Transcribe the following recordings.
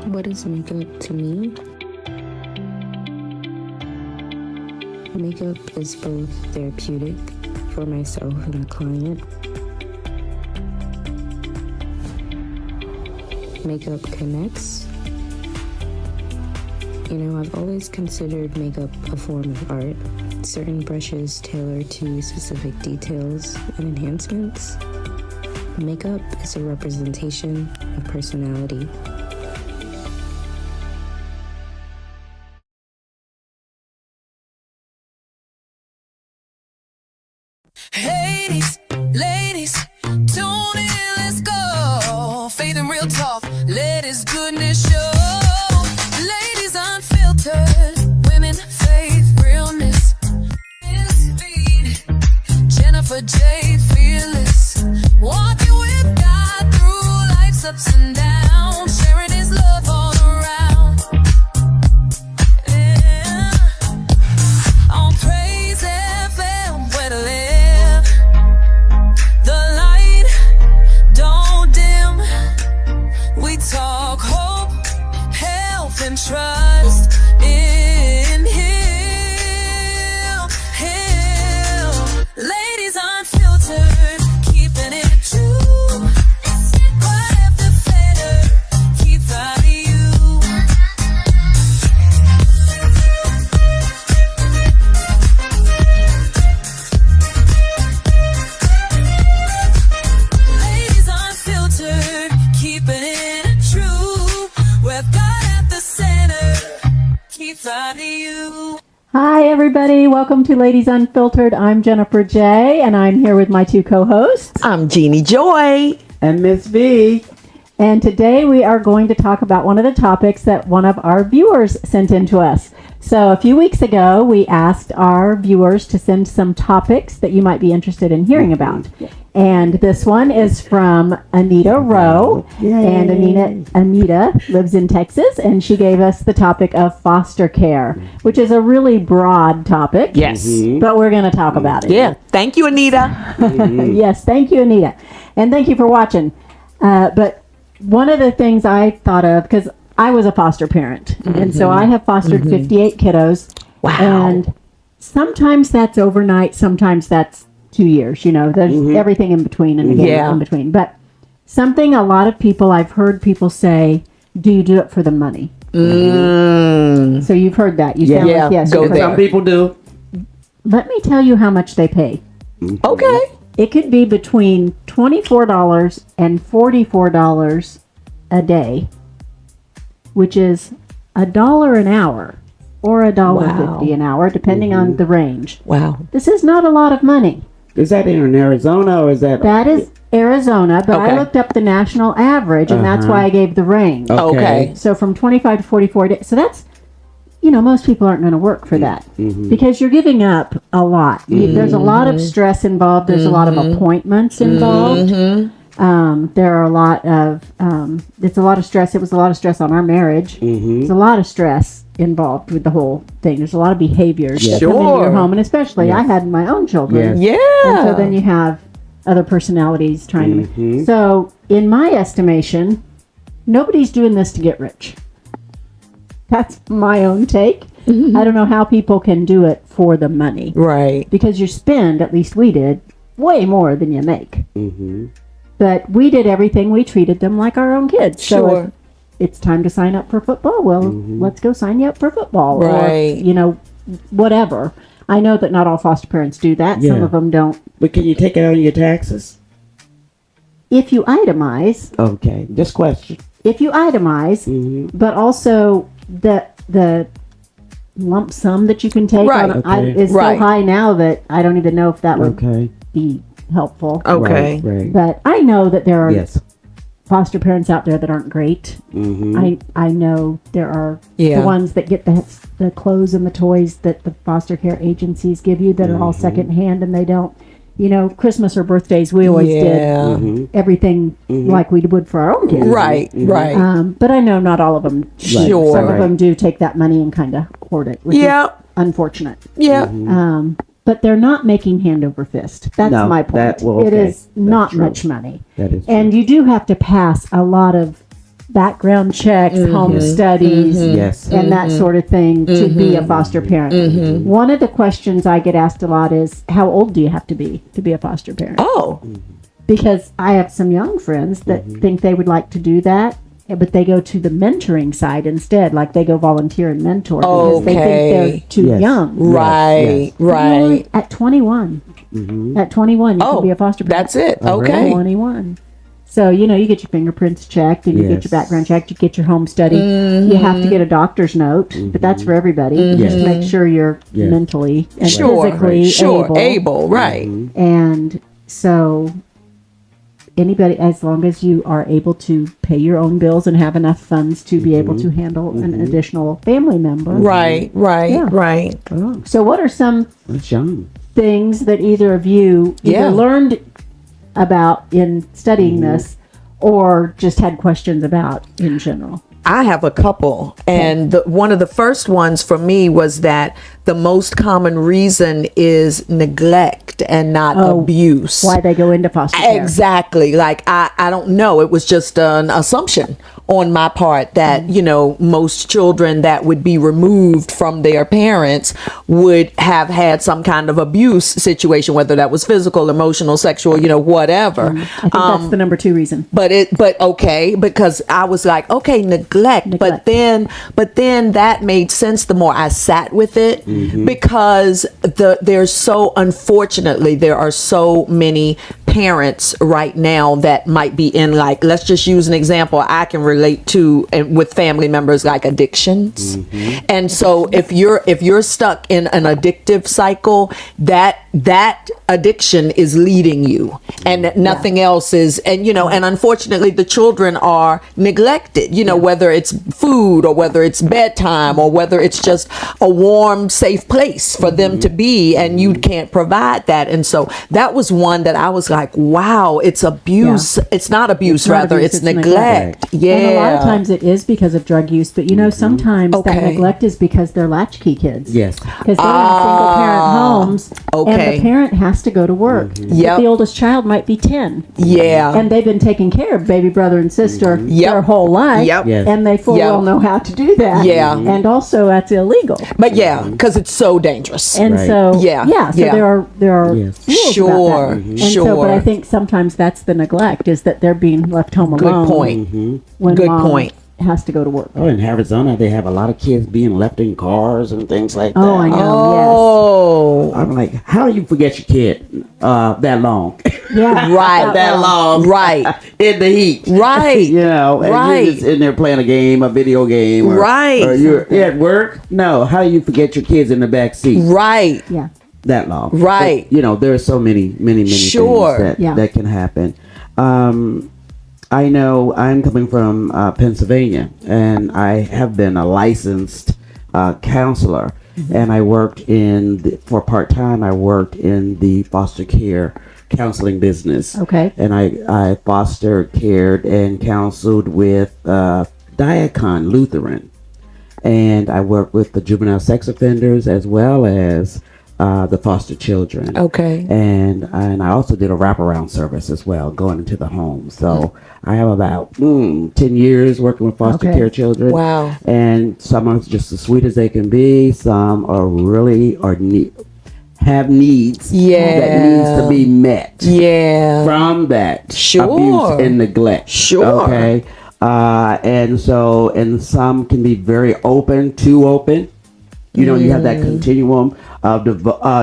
What is makeup to me? Makeup is both therapeutic for myself and the client. Makeup connects. I've always considered makeup a form of art. Certain brushes tailor to specific details and enhancements. Makeup is a representation of personality. Ladies, tune in, let's go. Faith and real talk, let his goodness show. Ladies unfiltered, women, faith, realness. Ms.V, Jennifer, Jaye, fearless. Walking with God through life's ups and downs, sharing his love all around. Yeah. On Praise FM, where to live. Talk hope, health, and trust in Him. Ladies unfiltered, keeping it true. Right after better, keep finding you. Ladies unfiltered, keeping it. Hi everybody, welcome to Ladies Unfiltered. I'm Jennifer Jaye and I'm here with my two co-hosts. I'm Jeannie Joy. And Ms.V. And today we are going to talk about one of the topics that one of our viewers sent in to us. So a few weeks ago we asked our viewers to send some topics that you might be interested in hearing about. And this one is from Anita Rowe. Yay. And Anita lives in Texas, and she gave us the topic of foster care, which is a really broad topic. Yes. But we're going to talk about it. Yeah. Thank you, Anita. Yes, thank you, Anita. And thank you for watching. But one of the things I thought of, because I was a foster parent, and so I have fostered 58 kiddos. Wow. And sometimes that's overnight, sometimes that's 2 years. There's everything in between and again in between. But something a lot of people, I've heard people say, do you do it for the money? So you've heard that. You sound like, yes. Go there. Some people do. Let me tell you how much they pay. Okay. It could be between $24 and $44 a day, which is $1 an hour or $1.50 an hour, depending on the range. Wow. This is not a lot of money. Is that in Arizona or is that? That is Arizona, but I Okay. looked up the national average, and that's why I gave the range. Okay. So from 25 to 44 days. So that's, most people aren't going to work for that because you're giving up a lot. There's a lot of stress involved. There's a lot of appointments involved. There are a lot of, it's a lot of stress. It was a lot of stress on our marriage. There's a lot of stress involved with the whole thing. There's a lot of behaviors that come into your Sure. home, and especially I had my own children. Yes. Yeah. And so then you have other personalities trying to. So in my estimation, nobody's doing this to get rich. That's my own take. I don't know how people can do it for the money. Right. Because you spend, at least we did, way more than you make. But we did everything. We treated them like our own kids. So Sure. if it's time to sign up for football, well, let's go sign you up for football. Right. Or, whatever. I know that not all foster parents do that. Some Yeah. of them don't. But can you take it out of your taxes? If you itemize, Okay. Just question. but also the lump sum that you can take Right. is so Right. high now that I don't even know if that would Okay. be helpful. Okay. Right. But I know that there are Yes. foster parents out there that aren't great. I know there are Yeah. the ones that get the clothes and the toys that the foster care agencies give you that are all secondhand, and they don't. Christmas or birthdays, we always did everything like we would for our own kids. Right. Right. But I know not all of them. Sure. Some of them do take that money and kind of hoard it, which is unfortunate. Yeah. But they're not making hand over fist. That's No, my point. that- well, It okay. is not That's true. much money. That is And you do have to pass a lot of background checks, home studies, Yes. and that sort of thing to be a foster parent. One of the questions I get asked a lot is, how old do you have to be a foster parent? Oh, Because I have some young friends that think they would like to do that, but they go to the mentoring side instead. Like they go volunteer and mentor because they think they're too Yes. young. right, yes. right. At 21. At 21, you Oh, can be a foster parent. that's it. Oh, Okay. really? 21. So, you get your fingerprints checked and you get Yes. your background checked, you get your home study. You have to get a doctor's note, but that's for everybody. Just to make sure you're Yes. mentally and Sure, physically able, right. And so anybody, as long as you are able to pay your own bills and have enough funds to be able to handle an additional family member. Right, right, Yeah. right. Oh, So what are some that's young. things that either of you Yeah. either learned about in studying this or just had questions about in general? I have a couple, and one of the first ones for me was that the most common reason is neglect and not abuse. Why they go into foster care. Exactly. Like, I don't know. It was just an assumption on my part that, most children that would be removed from their parents would have had some kind of abuse situation, whether that was physical, emotional, sexual, whatever. I think that's the number 2 reason. But okay, because I was like, okay, neglect. But then that made sense the more I sat with it, because unfortunately, there are so many parents right now that might be in, like, let's just use an example I can relate to with family members, like addictions. And so if you're stuck in an addictive cycle, that addiction is leading you, and nothing else is, and unfortunately the children are neglected, whether it's food or whether it's bedtime or whether it's just a warm, safe place for them to be, and you can't provide that. And so that was one that I was like, wow, it's abuse. It's not abuse, It's not rather abuse, it's it's neglect. Yeah. And a lot of times it is because of drug use, but sometimes that Okay. neglect is because they're latchkey kids. Yes. Because they're in single parent homes, and okay. the parent has to go to work. Yep. But the oldest child might be 10. Yeah. And they've been taking care of baby brother and sister Yep. their whole life. Yep. Yes. And they full Yep. well know how to do that. Yeah. And also that's illegal. But yeah, because it's so dangerous. And Right. so Yeah. so Yeah. there are Yes. rules Sure. about that. And so, but I Sure. think sometimes that's the neglect, is that they're being left home Good alone. point. When Good mom point. has to go to work. Oh, in Arizona, they have a lot of kids being left in cars and things like that. Oh, I know. Oh, I'm like, how do you forget your kid that long? Yes. Yeah. right. that long. Right. In the heat. Right. And Right. you're just in there playing a game, a video game. Or, Right. Or you're at work. No, how do you forget your kids in the back seat Right. Yeah. that long? Right. But, there are so many Sure. things Yeah. that can happen. I know I'm coming from Pennsylvania, and I have been a licensed counselor, and I worked for part-time, I worked in the foster care counseling business. Okay. And I foster cared and counseled with Diakon Lutheran, and I worked with the juvenile sex offenders as well as the foster children. Okay. And I also did a wraparound service as well, going into the home. So I have about 10 years working with foster Okay. care children. Wow. And some are just as sweet as they can be. Some are really have needs Yeah. that needs to be met Yeah. from that Sure. abuse and neglect. Sure. Okay. And some can be very too open. You have that continuum of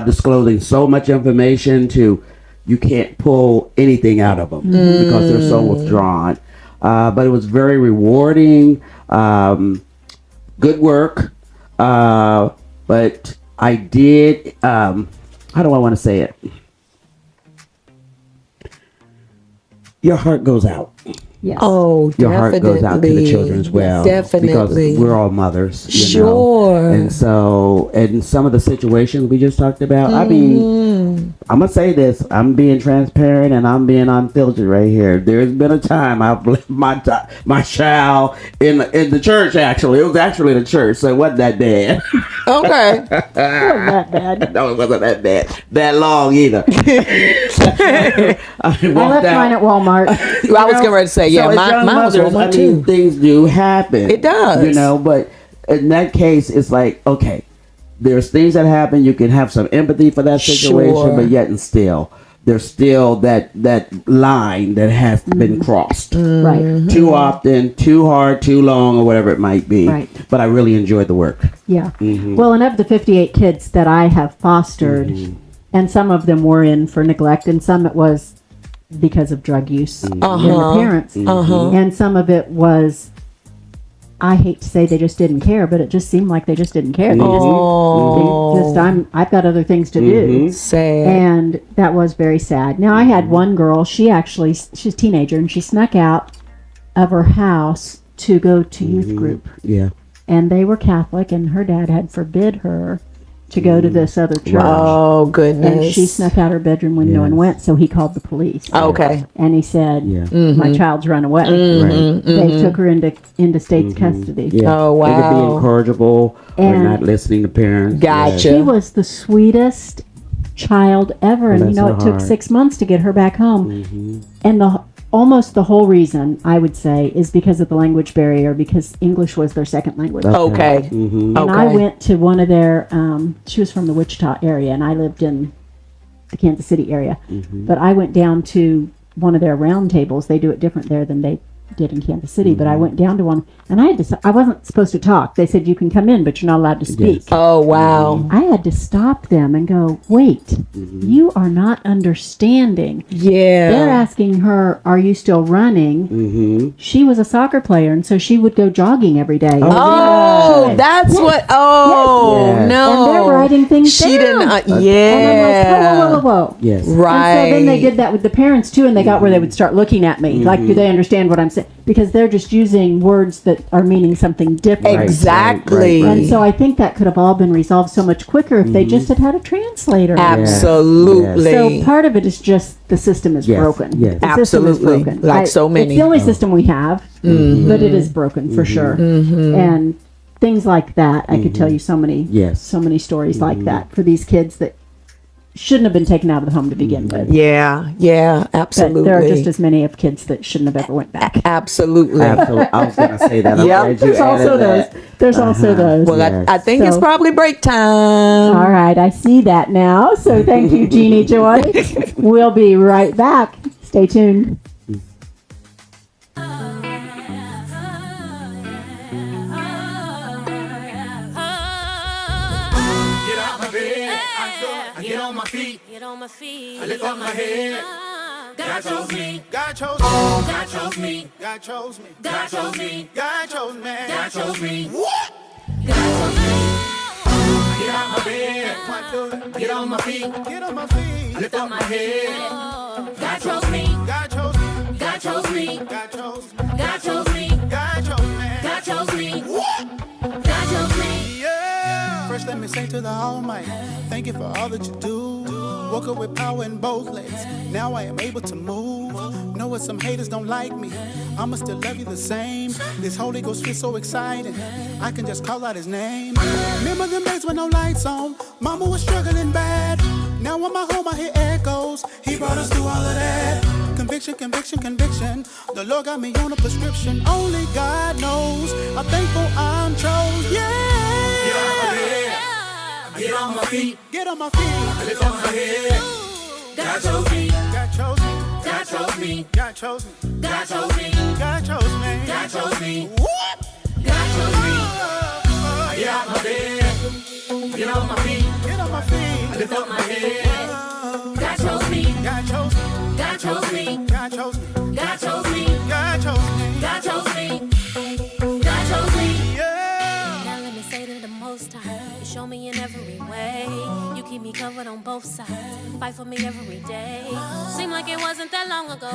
disclosing so much information to you can't pull anything out of them because they're so withdrawn. But it was very rewarding, good work. But I did, how do I want to say it? Your heart goes out. Yes. Oh, Your definitely. heart goes out to the children as well. Definitely. Because we're all mothers. Sure. And so, and some of the situations we just talked about, I mean, I'm going to say this. I'm being transparent and I'm being unfiltered right here. There's been a time I've left my child in the church, actually. It was actually the church, so it wasn't that bad. Okay. Wasn't that bad. No, it wasn't that bad. That long either. I I left mine at Walmart. I was getting ready to say, yeah. as young Mine was mothers, one I mean, too. things do happen. It does. You know, but in that case, it's like, okay, there's things that happen. You can have some empathy for that situation, Sure. but yet and still, there's still that line that has been crossed. Right. Too often, too hard, too long, or whatever it might be. Right. But I really enjoyed the work. Yeah. Well, and of the 58 kids that I have fostered, and some of them were in for neglect, and some it was because of drug use in the parents, and some of it was, I hate to say they just didn't care, but it just seemed like they just didn't care. They just I've got other things to do. Sad. And that was very sad. Now, I had one girl, she's a teenager, and she snuck out of her house to go to youth group. Yeah. And they were Catholic, and her dad had forbid her to go to this other church. Oh, goodness. And she snuck out her bedroom window and went, so he called the police. Okay. And he said, Yeah. my child's run away. Right. They took her into state's custody. Yeah. Oh, They could be wow. incorrigible or And- not listening to parents. Gotcha. She was the sweetest child ever, and that's it so took hard. 6 months to get her back home. And almost the whole reason, I would say, is because of the language barrier, because English was their second language. Okay. And I went to one of their, she was from the Wichita area, and I lived in the Kansas City area. But I went down to one of their round tables. They do it different there than they did in Kansas City. But I went down to one, and I wasn't supposed to talk. They said, you can come in, but you're not allowed to speak. Oh, wow. I had to stop them and go, wait, you are not understanding. Yeah. They're asking her, are you still running? She was a soccer player, and so she would go jogging every day. Oh, that's what. Oh, Yes. no. And they're writing things She down. didn't. Yeah. And I'm like, whoa, whoa, whoa, whoa. Yes. Right. And so then they did that with the parents too, and they got where they would start looking at me, like, do they understand what I'm saying? Because they're just using words that are meaning something different. Exactly. Right. And so I think that could have all been resolved so much quicker if they just had a translator. Absolutely. So part of it is just the system is Yes, broken. yes. The system is Absolutely. broken. Like so many. It's the only system we have, but it is broken for sure. And things like that, I could tell you so many, Yes. so many stories like that for these kids that shouldn't have been taken out of the home to begin with. Yeah. Yeah. But Absolutely. there are just as many of kids that shouldn't have ever went back. Absolutely. Absolutely. I was going to say that. I'm Yep. glad you There's also added that. those. There's also those. Well, Yes. I think it's So- probably break time. All right, I see that now. So thank you, Jeannie Joy. We'll be right back. Stay tuned. Get out my bed, I get on my feet. Get on my feet. I lift up my head. God chose me. God chose me. God chose me. God chose me. God chose me. God chose me. God chose me. What? God chose me. Get out my bed. Get on my feet. Get on my feet. I lift up my head. God chose me. God chose me. God chose me. God chose me. God chose me. God chose me. God chose me. What? God chose me. Yeah. First, let me say to the Almighty, thank you for all that you do. Woke up with power in both legs. Now I am able to move. Know what some haters don't like me. I'ma still love you the same. This Holy Ghost feels so exciting. I can just call out his name. Remember them days with no lights on? Mama was struggling bad. Now I'm at home, I hear echoes. He brought us through all of that. Conviction, conviction, conviction. The Lord got me on a prescription. Only God knows. I'm thankful I'm chose. Yeah. Get out my bed. Get on my feet. Get on my feet. I lift up my head. God chose me. God chose me. God chose me. God chose me. God chose me. God chose me. God chose me. What? God chose me. I get out my bed. Get on my feet. Get on my feet. I lift up my head. God chose me. God chose me. God chose me. God chose me. God chose me. God chose me. God chose me. God chose me. Yeah. Now let me say to the Most High, you show me in every way. You keep me covered on both sides. Fight for me every day. Seemed like it wasn't that long ago.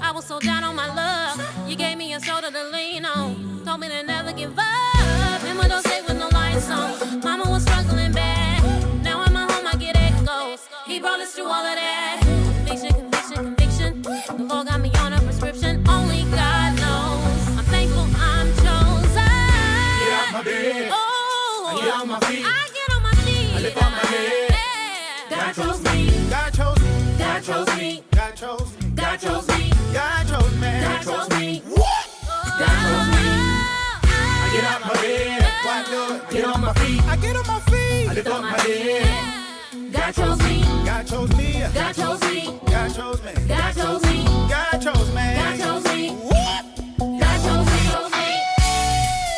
I was so down on my luck. You gave me a shoulder to lean on. Told me to never give up. Remember those days with no lights on. Mama was struggling bad. Now I'm at home, I get echoes. He brought us through all of that. Conviction, conviction, conviction. The Lord got me on a prescription. Only God knows. I'm thankful I'm chosen. Get out my bed. Oh, I get on my feet. I get on my feet. I lift up my head. Yeah. God chose me. God chose me. God chose me. God chose me. God chose me. God chose me. God chose me. Get out my bed. Why do it? Get on my feet. I get on my feet. I lift up my head. God chose me. God chose me. God chose me. God chose me. God chose me. God chose me. God chose me. What? God chose me. Chose me.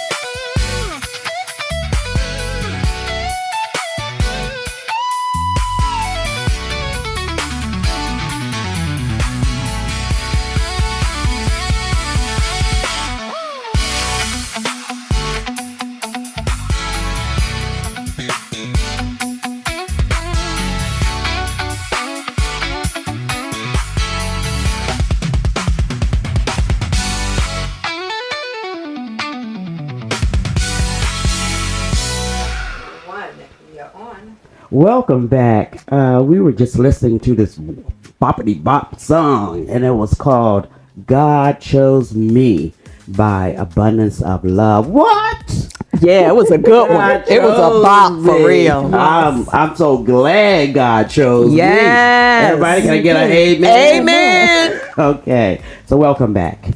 Welcome back. We were just listening to this boppity bop song, and it was called God Chose Me by Abundance of Love. What? Yeah, it was a good one. God It was a chose bop for me. real. I'm so glad God chose me. Yes. Everybody, can I get an amen? Amen. Okay, so welcome back.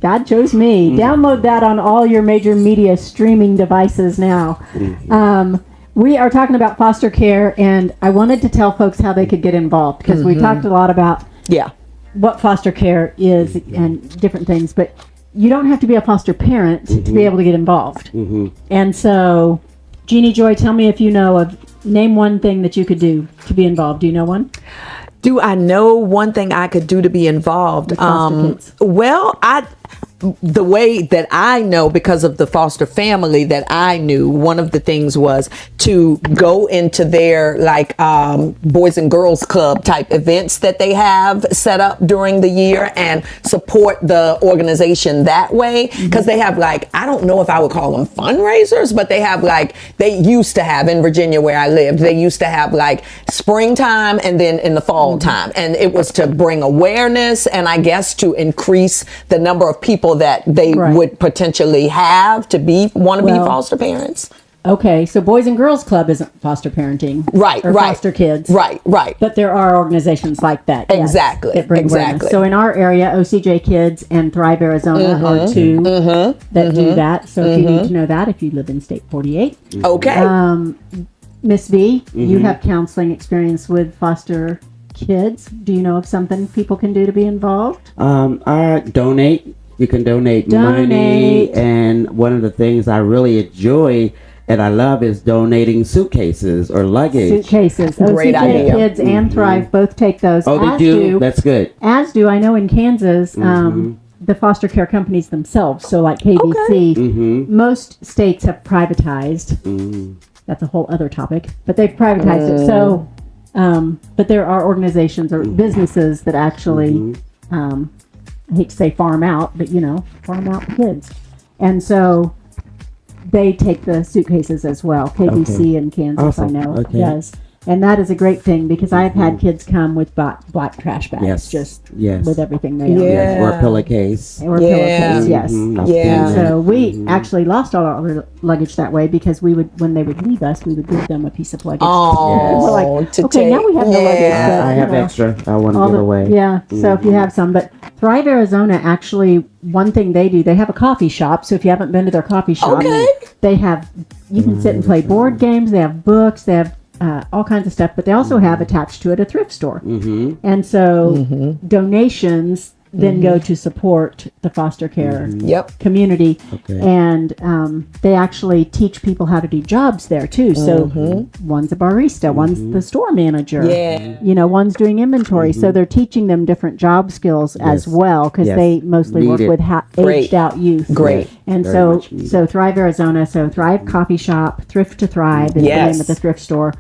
God chose me. Download that on all your major media streaming devices now. We are talking about foster care, and I wanted to tell folks how they could get involved because we talked a lot about Yeah. what foster care is and different things, but you don't have to be a foster parent to be able to get involved. And so, Jeannie, Joy, tell me if you know of, name one thing that you could do to be involved. Do you know one? Do I know one thing I could do to be involved? With foster kids. Well, the way that I know, because of the foster family that I knew, one of the things was to go into their Boys and Girls Club type events that they have set up during the year and support the organization that way. Because they have I don't know if I would call them fundraisers, but they have they used to have in Virginia where I lived, they used to have springtime and then in the fall time. And it was to bring awareness and I guess to increase the number of people that they would potentially have to want to be foster parents. Okay, so Boys and Girls Club isn't foster parenting, Right, or right. foster kids, Right. But there are organizations like that, yes, Exactly, that bring awareness. exactly. So in our area, OCJ Kids and Thrive Arizona are two that do that. So if you need to know that, if you live in State 48, Okay. Ms.V, you have counseling experience with foster kids. Do you know of something people can do to be involved? I donate. You can donate money, Donate. and one of the things I really enjoy and I love is donating suitcases or luggage. Suitcases. Great OCJ idea. Kids and Thrive both take those. Oh, they as do? That's good. As do, I know in Kansas, the foster care companies themselves. So like KBC, most states have privatized. That's a whole other topic, but they've privatized it. So, but there are organizations or businesses that actually, I hate to say farm out, but farm out the kids. And so they take the suitcases as well. KBC in Kansas, Awesome. I know, Okay. does. And that is a great thing because I've had kids come with black trash bags, Yes. with everything they own. Yes, or a pillowcase. Or Yeah. pillowcase, yes. Yeah. And so we actually lost all our luggage that way because we would, when they would leave us, we would give them a piece of luggage. Oh, We're like, to okay, now we have no luggage. Yeah. But, I have extra. I want to all give the- away. Yeah, so if you have some. But Thrive Arizona, actually, one thing they do, they have a coffee shop. So if you haven't been to their coffee shop, Okay. they have, you can sit and play board games. They have books. They have all kinds of stuff. But they also have attached to it a thrift store. And so donations then go to support the foster care Yep. community. Okay. And they actually teach people how to do jobs there too. So one's a barista, one's the store manager. Yeah. One's doing inventory. So they're teaching them different job skills as well because Yes. they mostly work Needed. with Great. aged out youth. Great. And Very so much needed. Thrive Arizona, so Thrive Coffee Shop, Thrift to Thrive is the Yes. name of the thrift store.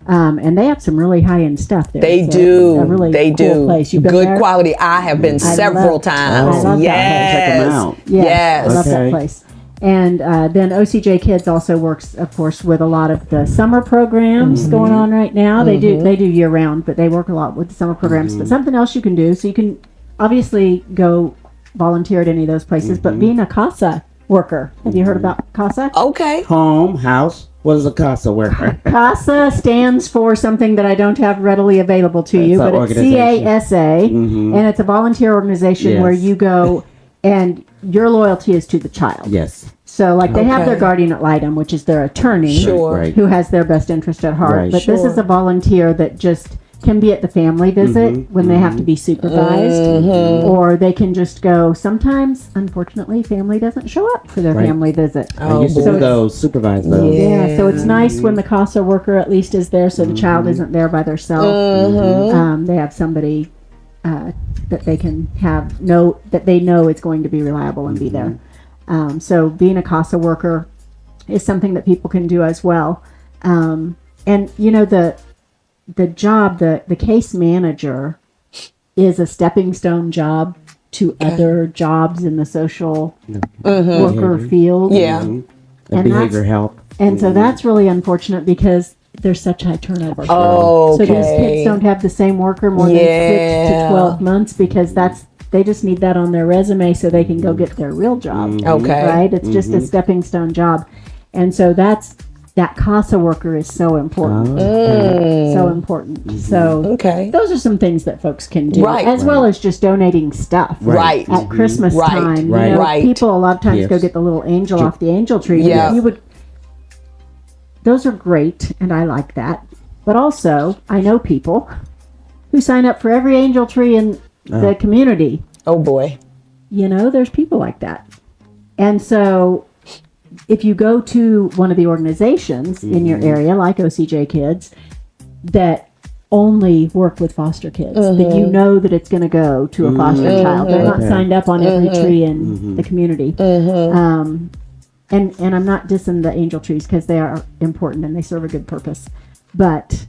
And they have some really high end stuff there. They So do. it's a really They cool do. place. You've been Good there? quality. I have been several times. I love that place. Yes. Check 'em out. Yes, I love Okay. that place. And then OCJ Kids also works, of course, with a lot of the summer programs going on right now. They do year round, but they work a lot with the summer programs. But something else you can do, so you can obviously go volunteer at any of those places. But being a CASA worker, have you heard about CASA? Okay. Home, house. What is a casa worker? CASA stands for something that I don't have readily available to you, That's but an it's organization. CASA, and it's a volunteer organization Yes. where you go and your loyalty is to the child. Yes. So, like, they have their Okay. guardian ad litem, which is their attorney, Sure. Right. who has their best interest at heart. Right. But this is a volunteer that just can be at the family visit when they have to be supervised, or they can just go. Sometimes, unfortunately, family doesn't show up for their Right. family visit. I used to boy. do those, supervise those. Yeah, so it's nice when the CASA worker at least is there, so the child isn't there by themselves. They have somebody that they can have that they know is going to be reliable and be there. So being a CASA worker is something that people can do as well. And you know, the job, the case manager is a stepping stone job to other jobs in the social worker field. Yeah. And And behavior health. And so that's really unfortunate because there's such high turnover. Oh, So these kids okay. don't have the same worker more than 6 to 12 months because they just need that on their resume so they can go get their real job. Okay. Right? It's just a stepping stone job. And so that CASA worker is so important. So important. So Okay. those are some things that folks can do. Right. As well as just donating stuff. Right. At Christmas Right. time. Right. You know, Right. people a lot of times go Yes. get the little angel off the angel tree. Yeah. Those are great, and I like that. But also, I know people who sign up for every angel tree in the community. Oh boy. You know, there's people like that. And so, if you go to one of the organizations in your area, like OCJ Kids, that only work with foster kids, that you know that it's going to go to a foster child. They're not signed up on every tree in the community. And I'm not dissing the angel trees because they are important and they serve a good purpose. But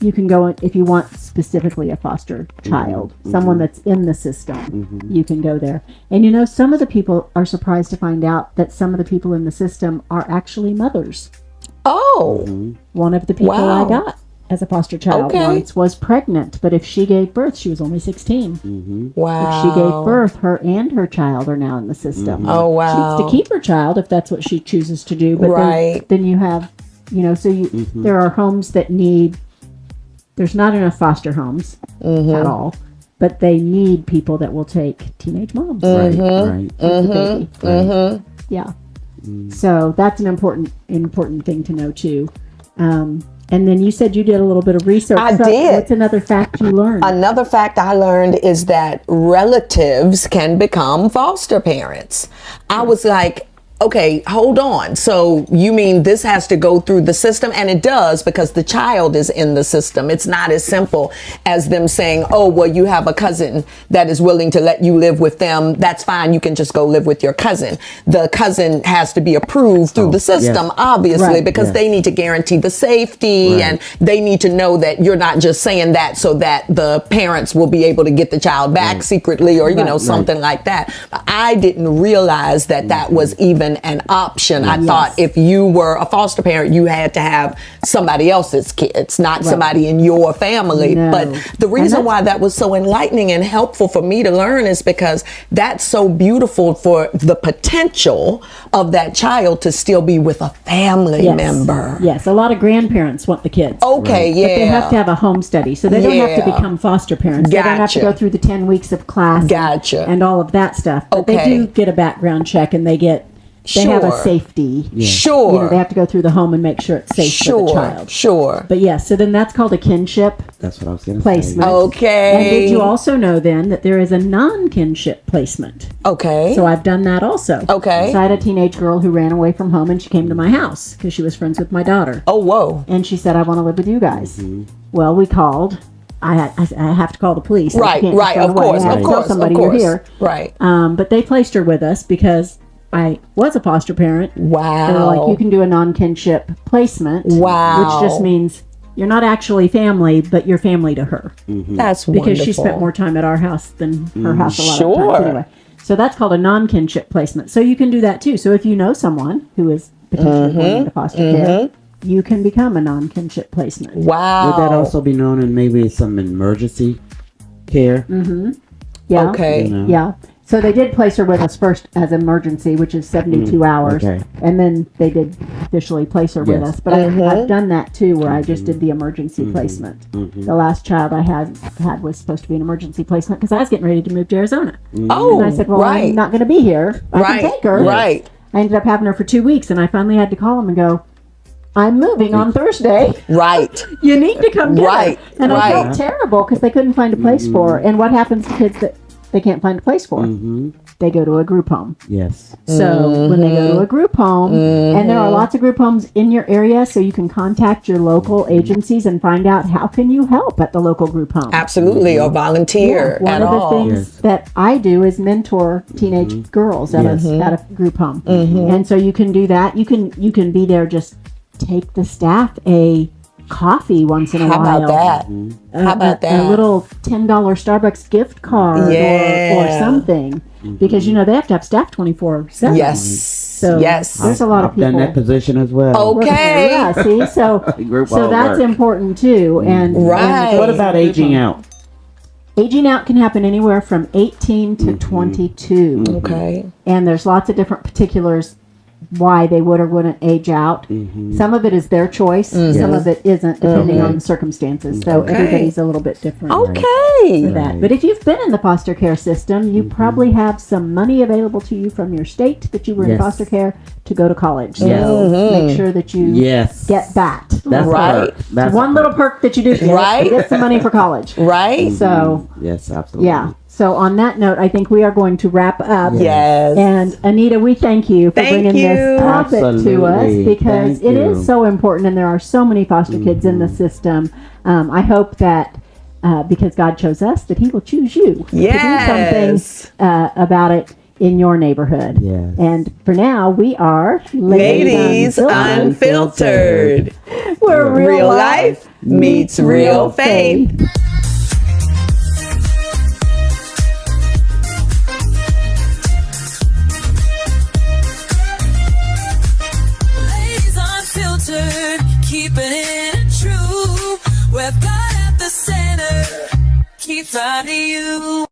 you can go if you want specifically a foster child, someone that's in the system, you can go there. And you know, some of the people are surprised to find out that some of the people in the system are actually mothers. Oh. One of the people Wow. I got as a foster child Okay. once was pregnant, but if she gave birth, she was only 16. Wow. If she gave birth, her and her child are now in the system. Oh, wow. She needs to keep her child if that's what she chooses to do. But Right. then you have, you know, so there are homes that there's not enough foster homes at all, but they need people that will take teenage moms. Right. Right. The baby. Yeah. So that's an important thing to know too. And then you said you did a little bit of research. I So did. What's another fact you learned? Another fact I learned is that relatives can become foster parents. I was like, okay, hold on. So you mean this has to go through the system? And it does, because the child is in the system. It's not as simple as them saying, oh, well, you have a cousin that is willing to let you live with them. That's fine. You can just go live with your cousin. The cousin has to be approved through the system, yes. obviously, Right. because they need to guarantee the safety, and they need to know that you're not just saying that so that the parents will be able to get the child back secretly, or, you know, something like that. I didn't realize that that was even an option. I thought if you were a foster parent, you had to have somebody else's kids, not somebody in your family. No. But the reason why that was so enlightening and helpful for me to learn is because that's so beautiful for the potential of that child to still be with a family member. Yes, a lot of grandparents want the kids. Okay, But they have to have a home study, so they don't have to Yeah. become foster parents. They don't have to Gotcha. go through the 10 weeks of class Gotcha. and all of that stuff. But Okay. they do get a background check, and they have a Sure. safety. Sure. You know, they have to go through the home and make sure it's safe for the child. Sure. But yes, so then that's called a kinship That's what I was going to placement. say. Okay. And did you also know then that there is a non-kinship placement? Okay. So I've done that also. Okay. So I had a teenage girl who ran away from home, and she came to my house because she was friends with my daughter. Oh, whoa. And she said, I want to live with you guys. Well, we called. I have to call the police. I Right, can't just right, run of away. course, I have of to tell course, somebody of course. you're here. Right. But they placed her with us because I was a foster parent. Wow. They were like, you can do a non-kinship placement. Wow. Which just means you're not actually family, but you're family to her. That's Because wonderful. she spent more time at our house than her house a lot of Sure. times anyway. So that's called a non-kinship placement. So you can do that too. So if you know someone who is potentially going into foster care, you can become a non-kinship placement. Wow. Would that also be known in maybe some emergency care? Yeah. Okay. You know? Yeah. So they did place her with us first as emergency, which is 72 hours. okay. And then they did officially place her with Yes. us. But I've done that too, where I just did the emergency placement. The last child I had was supposed to be an emergency placement because I was getting ready to move to Arizona. Oh, And I said, well, right. I'm not going to be here. I Right. can take her. Right. I ended up having her for 2 weeks, and I finally had to call them and go, I'm moving on Thursday. Right. You need to come get Right, her. And I felt terrible because they couldn't find a place for her. And what happens to kids that they can't find a place for? They go to a group home. Yes. So when they go to a group home, and there are lots of group homes in your area, so you can contact your local agencies and find out how can you help at the local group home. Absolutely. Or volunteer One at of all. the things that I do is mentor teenage girls at a group home, and so you can do that. You can be there. Just take the staff a coffee once in a How while. about that? How about that? A little $10 Starbucks gift card or something, because they have to have staff 24/7. Yes. So yes. there's a lot of I've done people. that position as well. Okay. Yeah. See, so Group so home that's work. important too. And Right. What about aging out? Aging out can happen anywhere from 18 to 22. Okay. And there's lots of different particulars why they would or wouldn't age out. Some of it is their choice. Some of it isn't, depending on the circumstances. So everybody's a little bit different for Okay. that. But if you've been in the foster care system, you probably have some money available to you from your state that you were in Yes. foster care to go to college. So Yes. make sure that you Yes. get that. That's Right. a perk. That's One a little perk. perk that you do get, Right. get some money for college. Right. So Yes, absolutely. yeah. So on that note, I think we are going to wrap up. Yes. And Anita, we thank you for Thank bringing you. this topic to us, Absolutely. because Thank it you. is so important, and there are so many foster kids in the system. I hope that because God chose us, that He will choose you to do something Yes. about it in your neighborhood. Yes. And for now, we are Ladies Unfiltered. Where Real life meets real faith. Ladies Unfiltered, keeping it true. With God at the center, keep finding you.